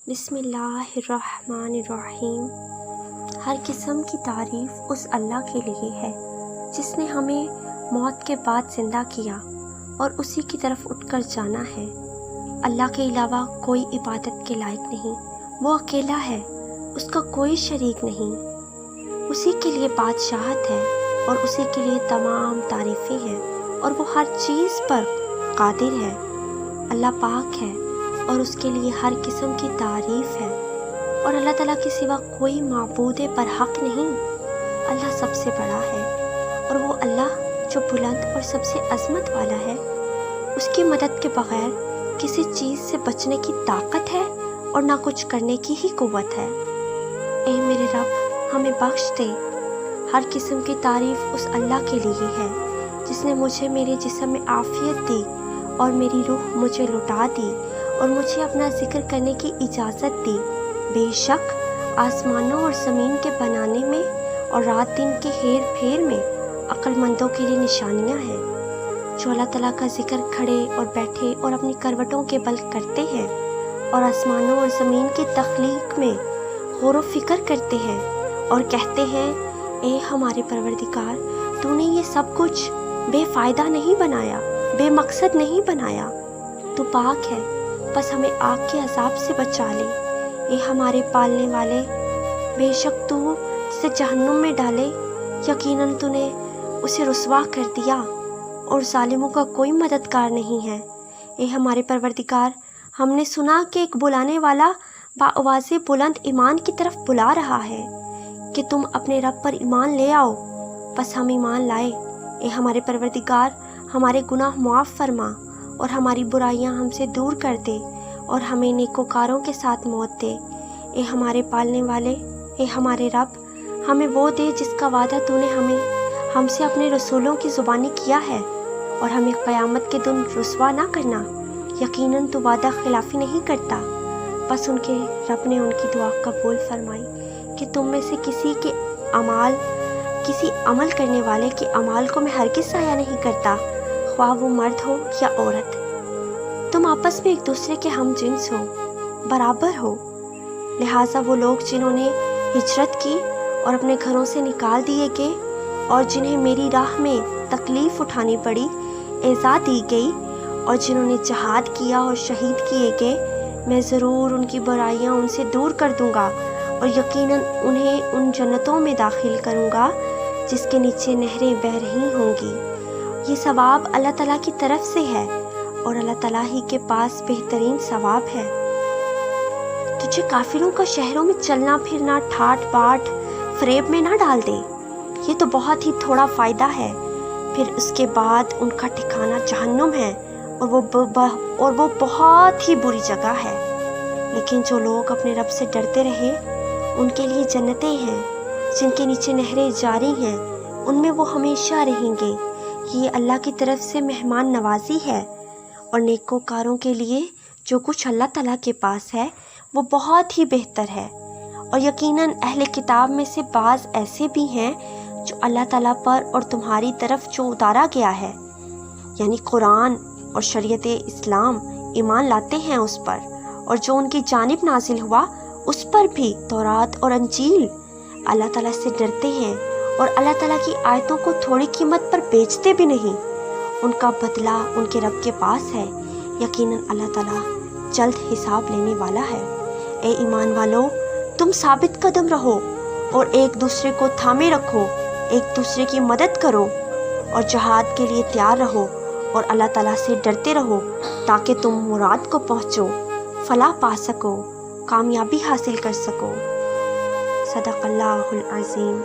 بسم اللہ الرحمن الرحیم۔ ہر قسم کی تعریف اس اللہ کے لیے ہے جس نے ہمیں موت کے بعد زندہ کیا اور اسی کی طرف اٹھ کر جانا ہے۔ اللہ کے علاوہ کوئی عبادت کے لائق نہیں، وہ اکیلا ہے، اس کا کوئی شریک نہیں۔ اسی کے لیے بادشاہت ہے اور اسی کے لیے تمام تعریفیں ہیں اور وہ ہر چیز پر قادر ہے۔ اللہ پاک ہے اور اس کے لیے ہر قسم کی تعریف ہے، اور اللہ تعالیٰ کے سوا کوئی معبود برحق نہیں۔ اللہ سب سے بڑا ہے، اور وہ اللہ جو بلند اور سب سے عظمت والا ہے، اس کی مدد کے بغیر کسی چیز سے بچنے کی طاقت ہے اور نہ کچھ کرنے کی ہی قوت ہے۔ اے میرے رب، ہمیں بخش دے۔ ہر قسم کی تعریف اس اللہ کے لیے ہے جس نے مجھے میرے جسم میں عافیت دی اور میری روح مجھے لوٹا دی اور مجھے اپنا ذکر کرنے کی اجازت دی۔ بے شک آسمانوں اور زمین کے بنانے میں اور رات دن کے ہیر پھیر میں عقل مندوں کے لیے نشانیاں ہیں، جو اللہ تعالیٰ کا ذکر کھڑے اور بیٹھے اور اپنی کروٹوں کے بل کرتے ہیں، اور آسمانوں اور زمین کی تخلیق میں غور و فکر کرتے ہیں اور کہتے ہیں، اے ہمارے پروردگار، تو نے یہ سب کچھ بے فائدہ نہیں بنایا، بے مقصد نہیں بنایا۔ تو پاک ہے، بس ہمیں آگ کے عذاب سے بچا لے۔ اے ہمارے پالنے والے، بے شک تو جسے جہنم میں ڈالے، یقیناً تو نے اسے رسوا کر دیا اور ظالموں کا کوئی مددگار نہیں ہے۔ اے ہمارے پروردگار، ہم نے سنا کہ ایک بلانے والا بآواز بلند ایمان کی طرف بلا رہا ہے کہ تم اپنے رب پر ایمان لے آؤ، بس ہم ایمان لائے۔ اے ہمارے پروردگار، ہمارے گناہ معاف فرما اور ہماری برائیاں ہم سے دور کر دے اور ہمیں نیکوکاروں کے ساتھ موت دے۔ اے ہمارے پالنے والے، اے ہمارے رب، ہمیں وہ دے جس کا وعدہ تو نے ہم سے اپنے رسولوں کی زبانی کیا ہے، اور ہمیں قیامت کے دن رسوا نہ کرنا۔ یقیناً تو وعدہ خلافی نہیں کرتا۔ بس ان کے رب نے ان کی دعا قبول فرمائی کہ تم میں سے کسی عمل کرنے والے کے اعمال کو میں ہرگز ضائع نہیں کرتا، خواہ وہ مرد ہو یا عورت۔ تم آپس میں ایک دوسرے کے ہم جنس ہو، برابر ہو۔ لہٰذا وہ لوگ جنہوں نے ہجرت کی اور اپنے گھروں سے نکال دیے گئے اور جنہیں میری راہ میں تکلیف اٹھانی پڑی، ایذا دی گئی، اور جنہوں نے جہاد کیا اور شہید کیے گئے، میں ضرور ان کی برائیاں ان سے دور کر دوں گا اور یقیناً انہیں ان جنتوں میں داخل کروں گا جس کے نیچے نہریں بہہ رہی ہوں گی۔ یہ ثواب اللہ تعالیٰ کی طرف سے ہے اور اللہ تعالیٰ ہی کے پاس بہترین ثواب ہے۔ تجھے کافروں کا شہروں میں چلنا پھرنا ٹھاٹ باٹ فریب میں نہ ڈال دے، یہ تو بہت ہی تھوڑا فائدہ ہے، پھر اس کے بعد ان کا ٹھکانہ جہنم ہے اور وہ بہت ہی بری جگہ ہے۔ لیکن جو لوگ اپنے رب سے ڈرتے رہے، ان کے لیے جنتیں ہیں جن کے نیچے نہریں جاری ہیں، ان میں وہ ہمیشہ رہیں گے۔ یہ اللہ کی طرف سے مہمان نوازی ہے، اور نیکوکاروں کے لیے جو کچھ اللہ تعالیٰ کے پاس ہے وہ بہت ہی بہتر ہے۔ اور یقیناً اہل کتاب میں سے بعض ایسے بھی ہیں جو اللہ تعالیٰ پر اور تمہاری طرف جو اتارا گیا ہے، یعنی قرآن اور شریعت اسلام، ایمان لاتے ہیں اس پر، اور جو ان کی جانب نازل ہوا اس پر بھی، تورات اور انجیل، اللہ تعالیٰ سے ڈرتے ہیں اور اللہ تعالیٰ کی آیتوں کو تھوڑی قیمت پر بیچتے بھی نہیں۔ ان کا بدلہ ان کے رب کے پاس ہے، یقیناً اللہ تعالیٰ جلد حساب لینے والا ہے۔ اے ایمان والو، تم ثابت قدم رہو اور ایک دوسرے کو تھامے رکھو، ایک دوسرے کی مدد کرو اور جہاد کے لیے تیار رہو اور اللہ تعالیٰ سے ڈرتے رہو تاکہ تم مراد کو پہنچو، فلاح پا سکو، کامیابی حاصل کر سکو۔ صدق اللہ العظیم۔